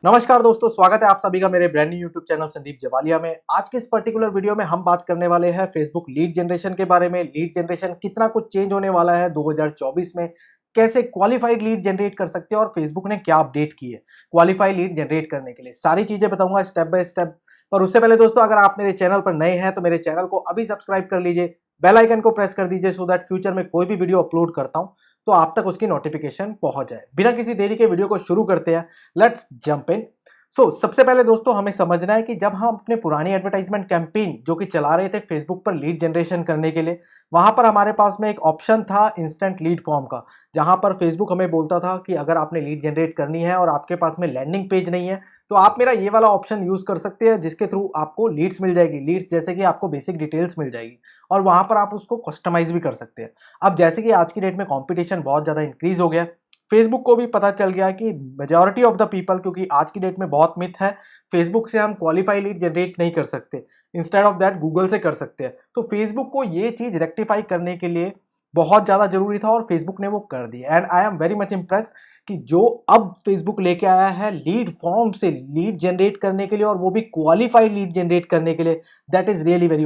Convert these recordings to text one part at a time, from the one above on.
नमस्कार दोस्तों, स्वागत है आप सभी का मेरे brand new YouTube channel Sandeep Jawalia में। आज के इस पर्टिकुलर वीडियो में हम बात करने वाले हैं फेसबुक लीड जनरेशन के बारे में। लीड जनरेशन कितना कुछ चेंज होने वाला है 2024 में, कैसे क्वालिफाइड लीड जनरेट कर सकते हैं और फेसबुक ने क्या अपडेट की है क्वालिफाइड लीड जनरेट करने के लिए। सारी चीजें बताऊंगा स्टेप बाय स्टेप। पर उससे पहले दोस्तों, अगर आप मेरे चैनल पर नए हैं तो मेरे चैनल को अभी सब्सक्राइब कर लीजिए, बेल आइकन को प्रेस कर दीजिए सो दैट फ्यूचर में कोई भी वीडियो अपलोड करता हूं तो आप तक उसकी नोटिफिकेशन पहुंच जाए। बिना किसी देरी के वीडियो को शुरू करते हैं। Let's jump in. सबसे पहले दोस्तों हमें समझना है कि जब हम अपने पुरानी एडवर्टाइजमेंट कैंपेन जो कि चला रहे थे फेसबुक पर लीड जनरेशन करने के लिए, वहां पर हमारे पास में एक ऑप्शन था इंस्टेंट लीड फॉर्म का, जहां पर फेसबुक हमें बोलता था कि अगर आपने लीड जनरेट करनी है और आपके पास में लैंडिंग पेज नहीं है तो आप मेरा ये वाला ऑप्शन यूज कर सकते हैं, जिसके थ्रू आपको लीड्स मिल जाएगी। लीड्स जैसे कि आपको बेसिक डिटेल्स मिल जाएगी और वहां पर आप उसको कस्टमाइज भी कर सकते हैं। अब जैसे कि आज की डेट में कंपटीशन बहुत ज्यादा इंक्रीज हो गया, फेसबुक को भी पता चल गया कि मेजॉरिटी ऑफ द पीपल, क्योंकि आज की डेट में बहुत मिथ है फेसबुक से हम क्वालिफाई लीड जनरेट नहीं कर सकते, इंस्टेड ऑफ दैट गूगल से कर सकते हैं। तो फेसबुक को ये चीज रेक्टिफाई करने के लिए बहुत ज्यादा जरूरी था और फेसबुक ने वो कर दिया। And I am very much Impress कि जो अब फेसबुक लेके आया है लीड फॉर्म से लीड जनरेट करने के लिए, और वो भी क्वालिफाइड लीड जनरेट करने के लिए, दैट इज रियली वेरी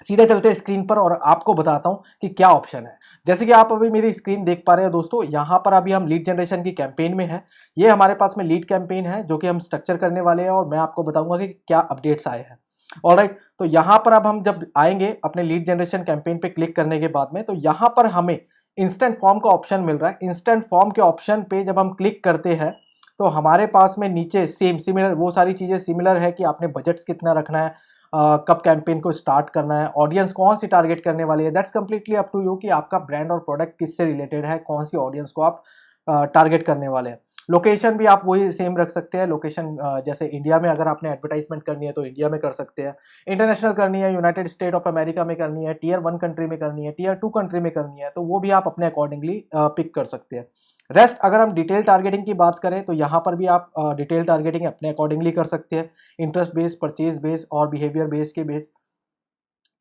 सीधे चलते हैं स्क्रीन पर और आपको बताता हूं कि क्या ऑप्शन है। जैसे कि आप अभी मेरी स्क्रीन देख पा रहे हो दोस्तों, यहां पर अभी हम लीड जनरेशन की कैंपेन में है। ये हमारे पास में लीड कैंपेन है जो कि हम स्ट्रक्चर करने वाले हैं और मैं आपको बताऊंगा कि क्या अपडेट्स आए हैं। ऑलराइट, तो यहां पर अब हम जब आएंगे अपने लीड जनरेशन कैंपेन पे क्लिक करने के बाद में, तो यहां पर हमें इंस्टेंट फॉर्म का ऑप्शन मिल रहा है। इंस्टेंट फॉर्म के ऑप्शन पे जब हम क्लिक करते हैं तो हमारे पास में नीचे सेम सिमिलर वो सारी चीजें सिमिलर है कि आपने बजट कितना रखना है, कब कैंपेन को स्टार्ट करना है, ऑडियंस कौन सी टारगेट करने वाली है। That's completely up to you कि आपका ब्रांड और प्रोडक्ट किससे रिलेटेड है, कौन सी ऑडियंस को आप टारगेट करने वाले हैं। लोकेशन भी आप वही सेम रख सकते हैं। लोकेशन जैसे इंडिया में अगर आपने एडवर्टाइजमेंट करनी है तो इंडिया में कर सकते हैं, इंटरनेशनल करनी है यूनाइटेड स्टेट ऑफ अमेरिका में करनी है, टीयर 1 कंट्री में करनी है, टीयर 2 कंट्री में करनी है, तो वो भी आप अपने अकॉर्डिंगली पिक कर सकते हैं। रेस्ट अगर हम डिटेल टारगेटिंग की बात करें तो यहाँ पर भी आप डिटेल टारगेटिंग अपने अकॉर्डिंगली कर सकते हैं। इंटरेस्ट बेस, परचेज बेस और बिहेवियर बेस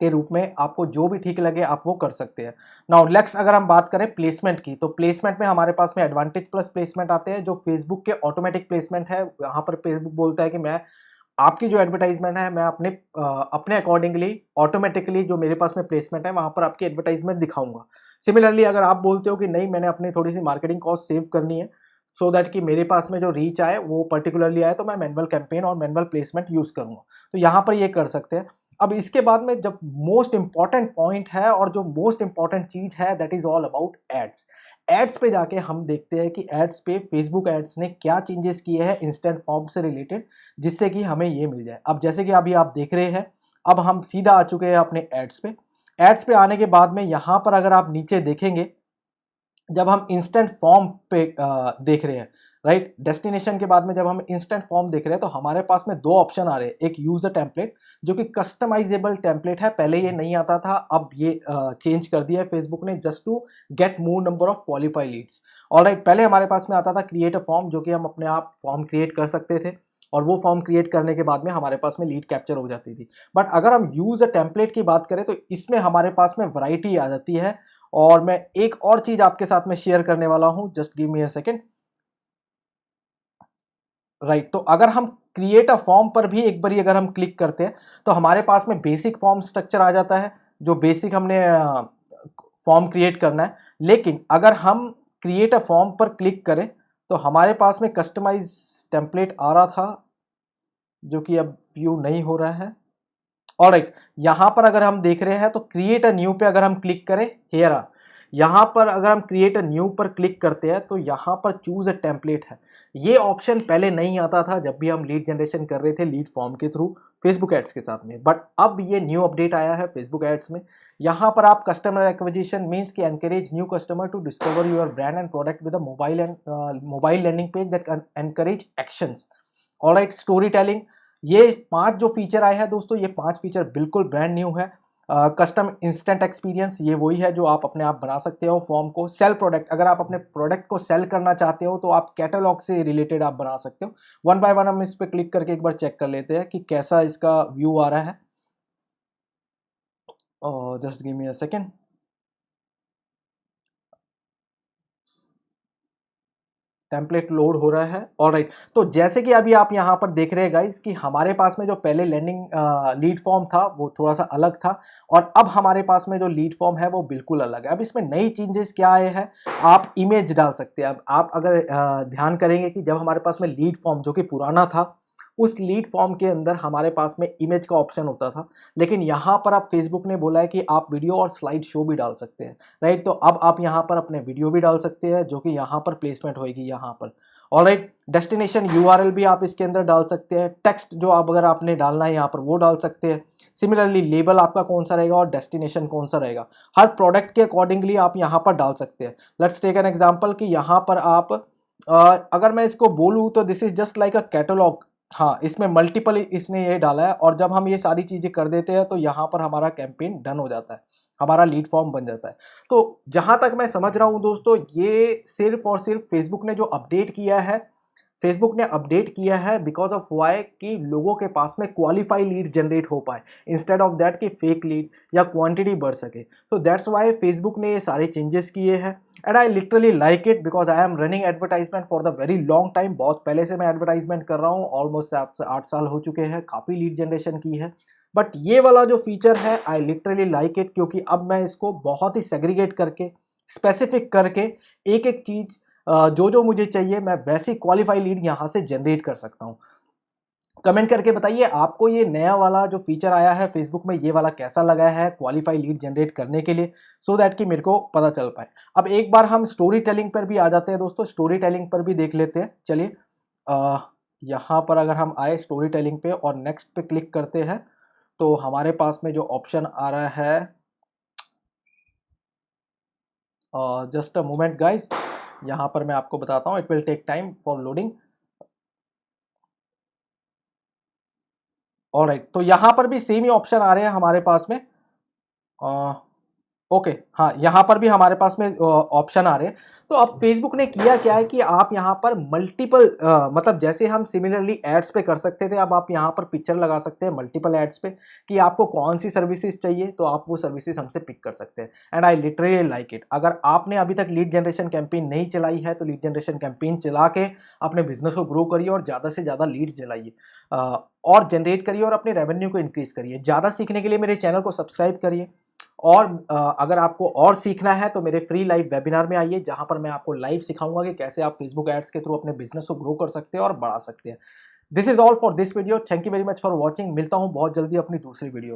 के रूप में आपको जो भी ठीक लगे आप वो कर सकते हैं। नाउ नेक्स्ट अगर हम बात करें प्लेसमेंट की, तो प्लेसमेंट में हमारे पास में एडवांटेज प्लस प्लेसमेंट आते हैं जो फेसबुक के ऑटोमेटिक प्लेसमेंट है। यहाँ पर फेसबुक बोलता है कि मैं आपकी जो एडवर्टाइजमेंट है मैं अपने अकॉर्डिंगली ऑटोमेटिकली जो मेरे पास में प्लेसमेंट है वहां पर आपकी एडवर्टाइजमेंट दिखाऊंगा। सिमिलरली अगर आप बोलते हो कि नहीं, मैंने अपनी थोड़ी सी मार्केटिंग कॉस्ट सेव करनी है सो दैट कि मेरे पास में जो रीच आए वो पर्टिकुलरली आए, तो मैं मैनुअल कैंपेन और मैनुअल प्लेसमेंट यूज करूंगा, तो यहाँ पर ये कर सकते हैं। अब इसके बाद में जब मोस्ट इंपॉर्टेंट पॉइंट है और जो मोस्ट इंपॉर्टेंट चीज है, that is all about ads. Ads पे जाके हम देखते हैं कि एड्स पे फेसबुक एड्स ने क्या चेंजेस किए हैं इंस्टेंट फॉर्म से रिलेटेड, जिससे कि हमें ये मिल जाए। अब जैसे कि अभी आप देख रहे हैं, अब हम सीधा आ चुके हैं अपने एड्स पे। एड्स पे आने के बाद में यहाँ पर अगर आप नीचे देखेंगे, जब हम इंस्टेंट फॉर्म पे देख रहे हैं, राइट, डेस्टिनेशन के बाद में जब हम इंस्टेंट फॉर्म देख रहे हैं तो हमारे पास में दो ऑप्शन आ रहे हैं। एक यूजर टेम्पलेट जो कि कस्टमाइजेबल टेम्पलेट है, पहले ये नहीं आता था, अब ये चेंज कर दिया है फेसबुक ने just to get more number of qualify leads. Alright, पहले हमारे पास में आता था क्रिएट अ फॉर्म, जो कि हम अपने आप फॉर्म क्रिएट कर सकते थे और वो फॉर्म क्रिएट करने के बाद में हमारे पास में लीड कैप्चर हो जाती थी। बट अगर हम यूज अ टेम्पलेट की बात करें तो इसमें हमारे पास में वैरायटी आ जाती है। और मैं एक और चीज आपके साथ में शेयर करने वाला हूं, just give me a second. Right, तो अगर हम क्रिएट अ फॉर्म पर भी एक बारी अगर हम क्लिक करते हैं तो हमारे पास में बेसिक फॉर्म स्ट्रक्चर आ जाता है, जो बेसिक हमने फॉर्म क्रिएट करना है। लेकिन अगर हम क्रिएट अ फॉर्म पर क्लिक करें तो हमारे पास में कस्टमाइज टेम्पलेट आ रहा था, जो कि अब व्यू नहीं हो रहा है। ऑलराइट, यहां पर अगर हम देख रहे हैं तो क्रिएट अ न्यू पे अगर हम क्लिक करें, हेयर आ, यहां पर अगर हम क्रिएट अ न्यू पर क्लिक करते हैं तो यहां पर चूज अ टेम्पलेट है। ये ऑप्शन पहले नहीं आता था जब भी हम लीड जनरेशन कर रहे थे लीड फॉर्म के थ्रू फेसबुक एड्स के साथ में, बट अब ये न्यू अपडेट आया है फेसबुक एड्स में। यहां पर आप कस्टमर एक्विजिशन मींस की encourage new customer to discover your brand and product with a mobile landing page that encourage actions. Alright, story telling, ये 5 जो फीचर आए हैं दोस्तों, ये 5 फीचर बिल्कुल ब्रांड न्यू है। कस्टम इंस्टेंट एक्सपीरियंस, ये वही है जो आप अपने आप बना सकते हो फॉर्म को। सेल प्रोडक्ट, अगर आप अपने प्रोडक्ट को सेल करना चाहते हो तो आप कैटलॉग से रिलेटेड आप बना सकते हो। वन बाय वन हम इस पे क्लिक करके एक बार चेक कर लेते हैं कि कैसा इसका व्यू आ रहा है। Just give me a second. Template load हो रहा है। ऑलराइट, तो जैसे कि अभी आप यहाँ पर देख रहे हैं गाइस कि हमारे पास में जो पहले लैंडिंग लीड फॉर्म था वो थोड़ा सा अलग था, और अब हमारे पास में जो लीड फॉर्म है वो बिल्कुल अलग है। अब इसमें नई चेंजेस क्या आए हैं, आप इमेज डाल सकते हैं। अब आप अगर ध्यान करेंगे कि जब हमारे पास में लीड फॉर्म जो कि पुराना था, उस लीड फॉर्म के अंदर हमारे पास में इमेज का ऑप्शन होता था, लेकिन यहाँ पर अब फेसबुक ने बोला है कि आप वीडियो और स्लाइड शो भी डाल सकते हैं। राइट, तो अब आप यहाँ पर अपने वीडियो भी डाल सकते हैं जो कि यहाँ पर प्लेसमेंट होगी यहाँ पर। ऑलराइट, डेस्टिनेशन यूआरएल भी आप इसके अंदर डाल सकते हैं। टेक्स्ट जो आप अगर आपने डालना है यहाँ पर वो डाल सकते हैं। सिमिलरली लेबल आपका कौन सा रहेगा और डेस्टिनेशन कौन सा रहेगा, हर प्रोडक्ट के अकॉर्डिंगली आप यहाँ पर डाल सकते हैं। लेट्स टेक एन एग्जांपल कि यहाँ पर आप अगर मैं इसको बोलूँ तो this is just like a catalogue. हाँ, इसमें मल्टीपल इसने ये डाला है, और जब हम ये सारी चीज़ें कर देते हैं तो यहाँ पर हमारा कैंपेन डन हो जाता है, हमारा लीड फॉर्म बन जाता है। तो जहाँ तक मैं समझ रहा हूँ दोस्तों, ये सिर्फ और सिर्फ फेसबुक ने जो अपडेट किया है, फेसबुक ने अपडेट किया है बिकॉज ऑफ वाई कि लोगों के पास में क्वालिफाई लीड जनरेट हो पाए, इंस्टेड ऑफ दैट कि फेक लीड या क्वांटिटी बढ़ सके। तो दैट्स वाई फेसबुक ने ये सारे चेंजेस किए हैं, and I literally like it because I am running advertisement for the very long time. बहुत पहले से मैं एडवर्टाइजमेंट कर रहा हूँ, ऑलमोस्ट 7 से 8 साल हो चुके हैं, काफ़ी लीड जनरेशन की है। बट ये वाला जो फीचर है आई लिटरली लाइक इट, क्योंकि अब मैं इसको बहुत ही सेग्रीगेट करके, स्पेसिफिक करके, एक एक चीज़ जो जो मुझे चाहिए मैं वैसी क्वालिफाई लीड यहाँ से जनरेट कर सकता हूँ। कमेंट करके बताइए आपको ये नया वाला जो फीचर आया है फेसबुक में, ये वाला कैसा लगा है क्वालिफाई लीड जनरेट करने के लिए, सो दैट कि मेरे को पता चल पाए। अब एक बार हम स्टोरी टेलिंग पर भी आ जाते हैं दोस्तों, स्टोरी टेलिंग पर भी देख लेते हैं। चलिए यहाँ पर अगर हम आए स्टोरी टेलिंग पे और नेक्स्ट पे क्लिक करते हैं, तो हमारे पास में जो ऑप्शन आ रहा है, जस्ट अ मोमेंट गाइज, यहाँ पर मैं आपको बताता हूँ, it will take time for loading. Alright, तो यहाँ पर भी सेम ही ऑप्शन आ रहे हैं हमारे पास में। ओके, हाँ, यहाँ पर भी हमारे पास में ऑप्शन आ रहे हैं। तो अब फेसबुक ने किया क्या है कि आप यहाँ पर मल्टीपल मतलब जैसे हम सिमिलरली एड्स पे कर सकते थे, अब आप यहाँ पर पिक्चर लगा सकते हैं मल्टीपल एड्स पे कि आपको कौन सी सर्विसेज चाहिए, तो आप वो सर्विसेज हमसे पिक कर सकते हैं। And I literally like it. अगर आपने अभी तक लीड जनरेशन कैंपेन नहीं चलाई है तो लीड जनरेशन कैंपेन चला के अपने बिजनेस को ग्रो करिए और ज़्यादा से ज़्यादा लीड जलाइए और जनरेट करिए और अपने रेवेन्यू को इंक्रीज करिए। ज़्यादा सीखने के लिए मेरे चैनल को सब्सक्राइब करिए, और अगर आपको और सीखना है तो मेरे फ्री लाइव वेबिनार में आइए, जहां पर मैं आपको लाइव सिखाऊंगा कि कैसे आप फेसबुक एड्स के थ्रू अपने बिजनेस को ग्रो कर सकते हैं और बढ़ा सकते हैं। This is all for this video. Thank you very much for watching. मिलता हूं बहुत जल्दी अपनी दूसरी वीडियो।